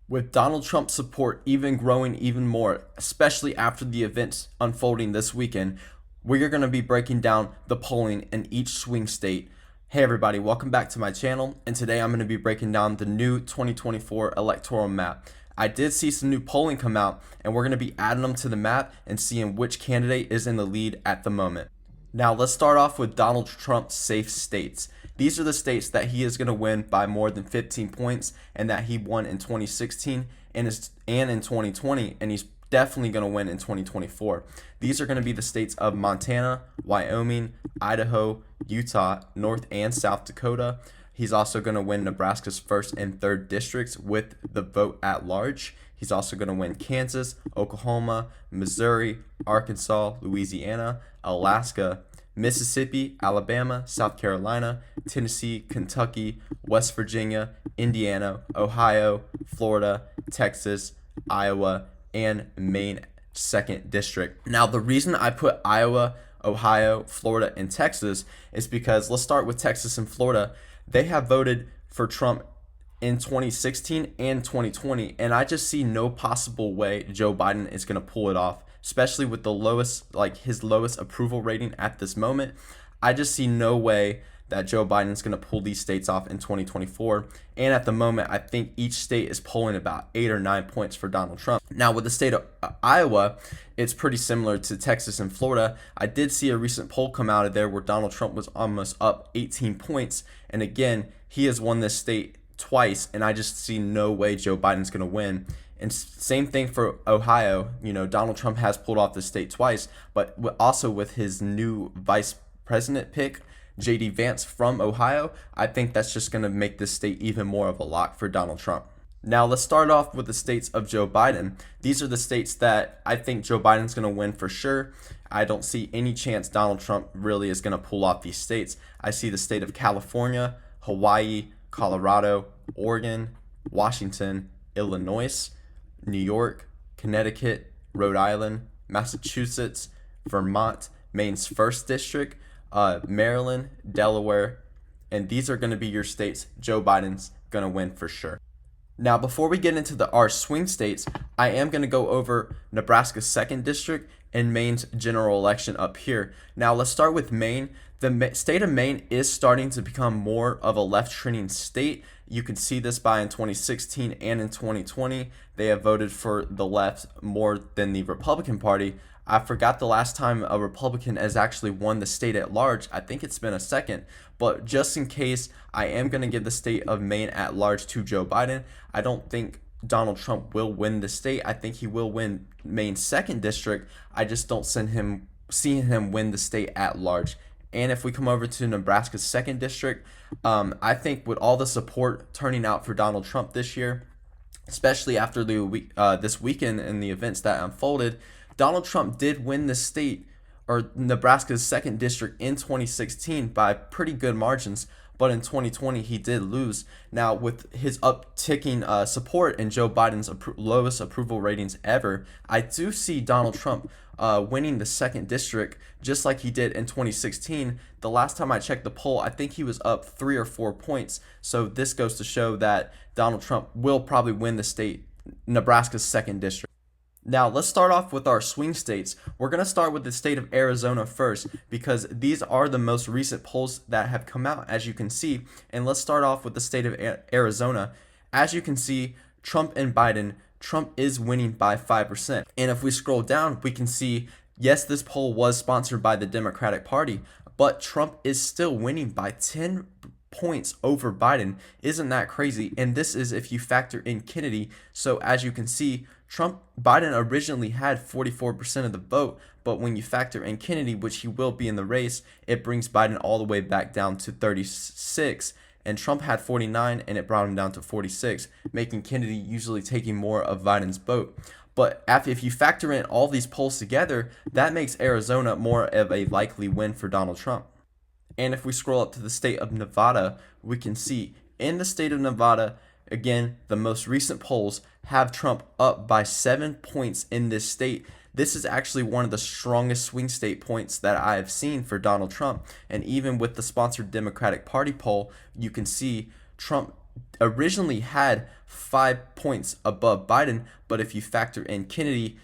With Donald Trump's support even growing even more, especially after the events unfolding this weekend, we are going to be breaking down the polling in each swing state. Hey everybody, welcome back to my channel, and today I'm going to be breaking down the new 2024 electoral map. I did see some new polling come out, and we're going to be adding them to the map and seeing which candidate is in the lead at the moment. Now let's start off with Donald Trump's safe states. These are the states that he is going to win by more than 15 points and that he won in 2016 and in 2020, and he's definitely going to win in 2024. These are going to be the states of Montana, Wyoming, Idaho, Utah, North and South Dakota. He's also going to win Nebraska's 1st and 3rd districts with the vote at large. He's also going to win Kansas, Oklahoma, Missouri, Arkansas, Louisiana, Alaska, Mississippi, Alabama, South Carolina, Tennessee, Kentucky, West Virginia, Indiana, Ohio, Florida, Texas, Iowa, and Maine 2nd district. Now, the reason I put Iowa, Ohio, Florida, and Texas is because let's start with Texas and Florida. They have voted for Trump in 2016 and 2020, and I just see no possible way Joe Biden is going to pull it off, especially with the lowest, his lowest approval rating at this moment. I just see no way that Joe Biden is going to pull these states off in 2024. And at the moment, I think each state is polling about 8 or 9 points for Donald Trump. Now, with the state of Iowa, it's pretty similar to Texas and Florida. I did see a recent poll come out of there where Donald Trump was almost up 18 points. And again, he has won this state twice, and I just see no way Joe Biden's going to win. And same thing for Ohio. Donald Trump has pulled off the state twice, but also with his new vice president pick, J.D. Vance from Ohio, I think that's just going to make this state even more of a lock for Donald Trump. Now, let's start off with the states of Joe Biden. These are the states that I think Joe Biden's going to win for sure. I don't see any chance Donald Trump really is going to pull off these states. I see the state of California, Hawaii, Colorado, Oregon, Washington, Illinois, New York, Connecticut, Rhode Island, Massachusetts, Vermont, Maine's 1st district, Maryland, Delaware, and these are going to be your states Joe Biden's going to win for sure. Now, before we get into our swing states, I am going to go over Nebraska's 2nd district and Maine's general election up here. Now, let's start with Maine. The state of Maine is starting to become more of a left-trending state. You can see this by in 2016 and in 2020. They have voted for the left more than the Republican Party. I forgot the last time a Republican has actually won the state at large. I think it's been a second. But just in case, I am going to give the state of Maine at large to Joe Biden. I don't think Donald Trump will win the state. I think he will win Maine's 2nd district. I just don't see him win the state at large. And if we come over to Nebraska's 2nd district, I think with all the support turning out for Donald Trump this year, especially after this weekend and the events that unfolded, Donald Trump did win the state, or Nebraska's 2nd district, in 2016 by pretty good margins, but in 2020 he did lose. Now, with his upticking support and Joe Biden's lowest approval ratings ever, I do see Donald Trump winning the 2nd district just like he did in 2016. The last time I checked the poll, I think he was up 3 or 4 points. So this goes to show that Donald Trump will probably win the state, Nebraska's 2nd district. Now, let's start off with our swing states. We're going to start with the state of Arizona first because these are the most recent polls that have come out, as you can see. And let's start off with the state of Arizona. As you can see, Trump and Biden, Trump is winning by 5%. And if we scroll down, we can see, yes, this poll was sponsored by the Democratic Party, but Trump is still winning by 10 points over Biden. Isn't that crazy? And this is if you factor in Kennedy. So as you can see, Biden originally had 44% of the vote, but when you factor in Kennedy, which he will be in the race, it brings Biden all the way back down to 36, and Trump had 49, and it brought him down to 46, making Kennedy usually taking more of Biden's vote. But if you factor in all these polls together, that makes Arizona more of a likely win for Donald Trump. And if we scroll up to the state of Nevada, we can see in the state of Nevada, again, the most recent polls have Trump up by 7 points in this state. This is actually one of the strongest swing state points that I have seen for Donald Trump. And even with the sponsored Democratic Party poll, you can see Trump originally had 5 points above Biden, but if you factor in Kennedy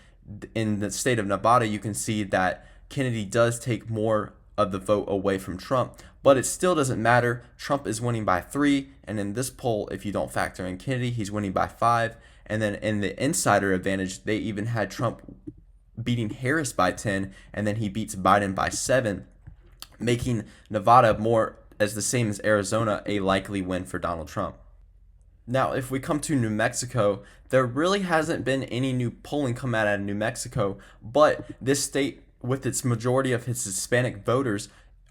in the state of Nevada, you can see that Kennedy does take more of the vote away from Trump, but it still doesn't matter. Trump is winning by 3, and in this poll, if you don't factor in Kennedy, he's winning by 5. And then in the insider advantage, they even had Trump beating Harris by 10, and then he beats Biden by 7, making Nevada more as the same as Arizona, a likely win for Donald Trump. Now, if we come to New Mexico, there really hasn't been any new polling come out of New Mexico, but this state, with its majority of its Hispanic voters,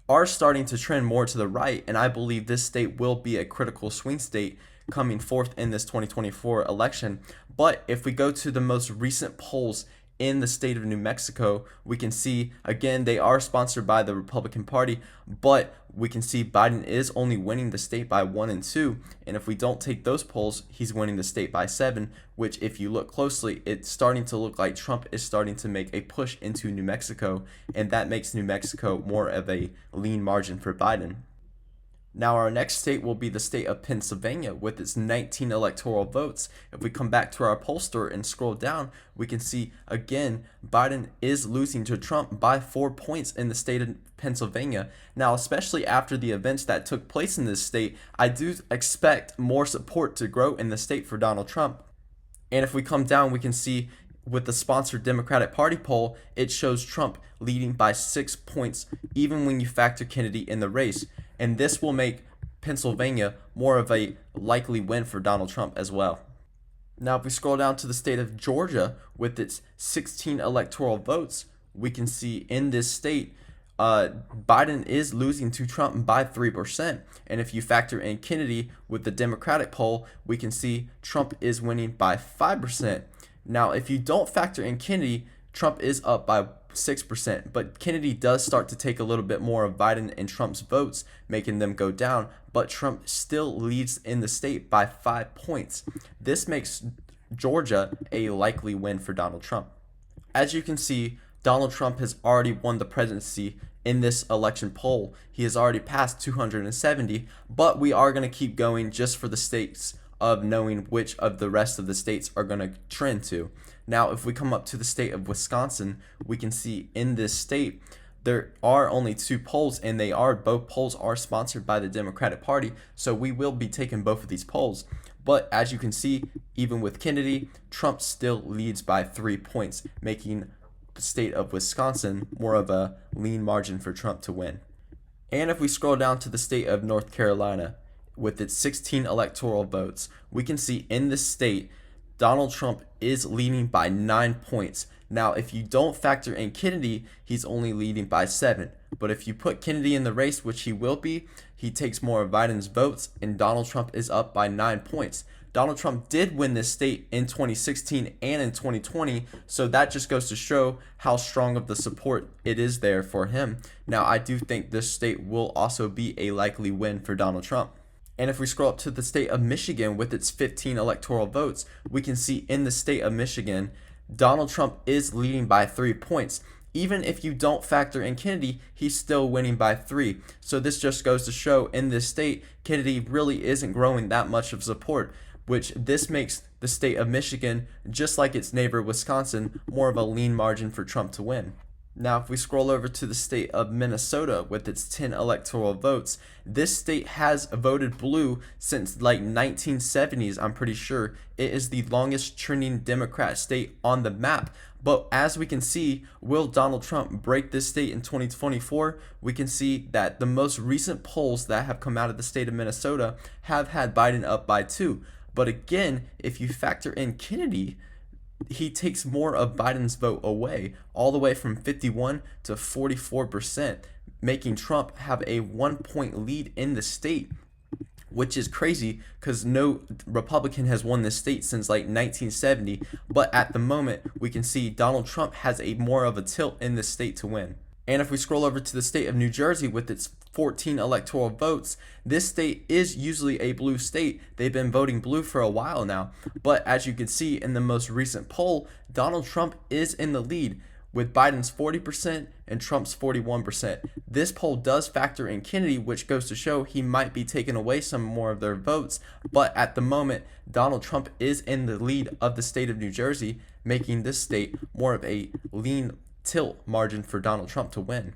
are starting to trend more to the right, and I believe this state will be a critical swing state coming forth in this 2024 election. But if we go to the most recent polls in the state of New Mexico, we can see, again, they are sponsored by the Republican Party, but we can see Biden is only winning the state by 1 and 2. And if we don't take those polls, he's winning the state by 7, which if you look closely, it's starting to look like Trump is starting to make a push into New Mexico, and that makes New Mexico more of a lean margin for Biden. Now, our next state will be the state of Pennsylvania with its 19 electoral votes. If we come back to our pollster and scroll down, we can see, again, Biden is losing to Trump by 4 points in the state of Pennsylvania. Now, especially after the events that took place in this state, I do expect more support to grow in the state for Donald Trump. And if we come down, we can see with the sponsored Democratic Party poll, it shows Trump leading by 6 points, even when you factor Kennedy in the race. And this will make Pennsylvania more of a likely win for Donald Trump as well. Now, if we scroll down to the state of Georgia with its 16 electoral votes, we can see in this state, Biden is losing to Trump by 3%. And if you factor in Kennedy with the Democratic poll, we can see Trump is winning by 5%. Now, if you don't factor in Kennedy, Trump is up by 6%, but Kennedy does start to take a little bit more of Biden and Trump's votes, making them go down, but Trump still leads in the state by 5 points. This makes Georgia a likely win for Donald Trump. As you can see, Donald Trump has already won the presidency in this election poll. He has already passed 270, but we are going to keep going just for the stakes of knowing which of the rest of the states are going to trend to. Now, if we come up to the state of Wisconsin, we can see in this state there are only 2 polls, and both polls are sponsored by the Democratic Party, so we will be taking both of these polls. But as you can see, even with Kennedy, Trump still leads by 3 points, making the state of Wisconsin more of a lean margin for Trump to win. And if we scroll down to the state of North Carolina, with its 16 electoral votes, we can see in this state, Donald Trump is leading by 9 points. Now, if you don't factor in Kennedy, he's only leading by 7. But if you put Kennedy in the race, which he will be, he takes more of Biden's votes, and Donald Trump is up by 9 points. Donald Trump did win this state in 2016 and in 2020, so that just goes to show how strong of the support it is there for him. Now, I do think this state will also be a likely win for Donald Trump. And if we scroll up to the state of Michigan with its 15 electoral votes, we can see in the state of Michigan, Donald Trump is leading by 3 points. Even if you don't factor in Kennedy, he's still winning by 3. So this just goes to show in this state, Kennedy really isn't growing that much of support, which this makes the state of Michigan, just like its neighbor Wisconsin, more of a lean margin for Trump to win. Now, if we scroll over to the state of Minnesota with its 10 electoral votes, this state has voted blue since like 1970s, I'm pretty sure. It is the longest trending Democrat state on the map. But as we can see, will Donald Trump break this state in 2024? We can see that the most recent polls that have come out of the state of Minnesota have had Biden up by 2. But again, if you factor in Kennedy, he takes more of Biden's vote away, all the way from 51 to 44%, making Trump have a 1-point lead in the state, which is crazy because no Republican has won this state since like 1970. But at the moment, we can see Donald Trump has a more of a tilt in this state to win. And if we scroll over to the state of New Jersey with its 14 electoral votes, this state is usually a blue state. They've been voting blue for a while now. But as you can see in the most recent poll, Donald Trump is in the lead. with Biden's 40% and Trump's 41%. This poll does factor in Kennedy, which goes to show he might be taking away some more of their votes, but at the moment, Donald Trump is in the lead of the state of New Jersey, making this state more of a lean tilt margin for Donald Trump to win.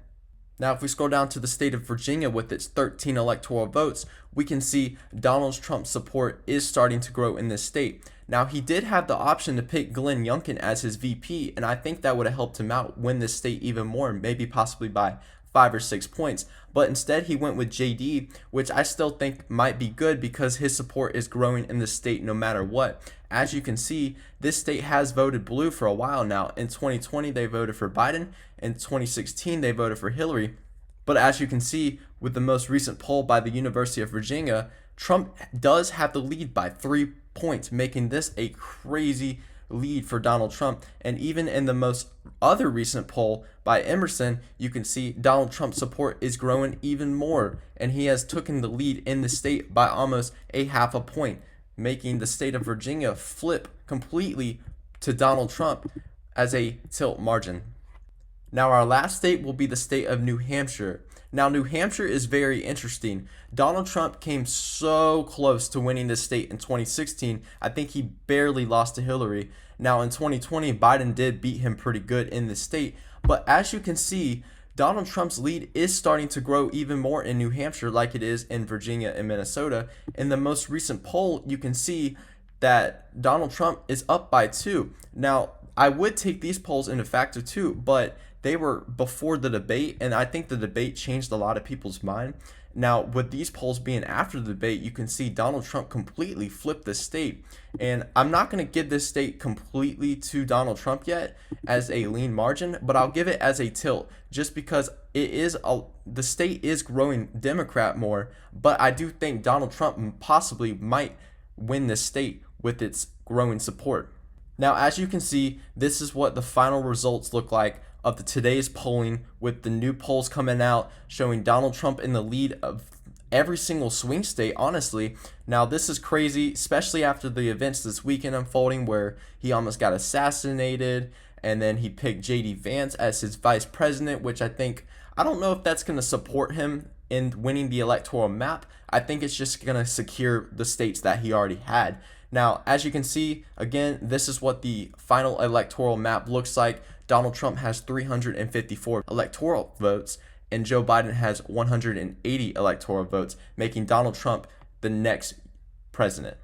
Now, if we scroll down to the state of Virginia with its 13 electoral votes, we can see Donald Trump's support is starting to grow in this state. Now, he did have the option to pick Glenn Youngkin as his VP, and I think that would have helped him out win this state even more, maybe possibly by 5 or 6 points. But instead, he went with JD, which I still think might be good because his support is growing in the state no matter what. As you can see, this state has voted blue for a while now. In 2020, they voted for Biden. In 2016, they voted for Hillary. But as you can see, with the most recent poll by the University of Virginia, Trump does have the lead by 3 points, making this a crazy lead for Donald Trump. And even in the most other recent poll by Emerson, you can see Donald Trump's support is growing even more, and he has taken the lead in the state by almost a half a point, making the state of Virginia flip completely to Donald Trump as a tilt margin. Now, our last state will be the state of New Hampshire. Now, New Hampshire is very interesting. Donald Trump came so close to winning this state in 2016. I think he barely lost to Hillary. Now, in 2020, Biden did beat him pretty good in this state. But as you can see, Donald Trump's lead is starting to grow even more in New Hampshire like it is in Virginia and Minnesota. In the most recent poll, you can see that Donald Trump is up by 2. Now, I would take these polls into factor too, but they were before the debate, and I think the debate changed a lot of people's mind. Now, with these polls being after the debate, you can see Donald Trump completely flipped the state. And I'm not going to give this state completely to Donald Trump yet as a lean margin, but I'll give it as a tilt just because the state is growing Democrat more, but I do think Donald Trump possibly might win this state with its growing support. Now, as you can see, this is what the final results look like of today's polling, with the new polls coming out showing Donald Trump in the lead of every single swing state, honestly. Now, this is crazy, especially after the events this weekend unfolding where he almost got assassinated, and then he picked JD Vance as his vice president, which I don't know if that's going to support him in winning the electoral map. I think it's just going to secure the states that he already had. Now, as you can see, again, this is what the final electoral map looks like. Donald Trump has 354 electoral votes, and Joe Biden has 180 electoral votes, making Donald Trump the next president.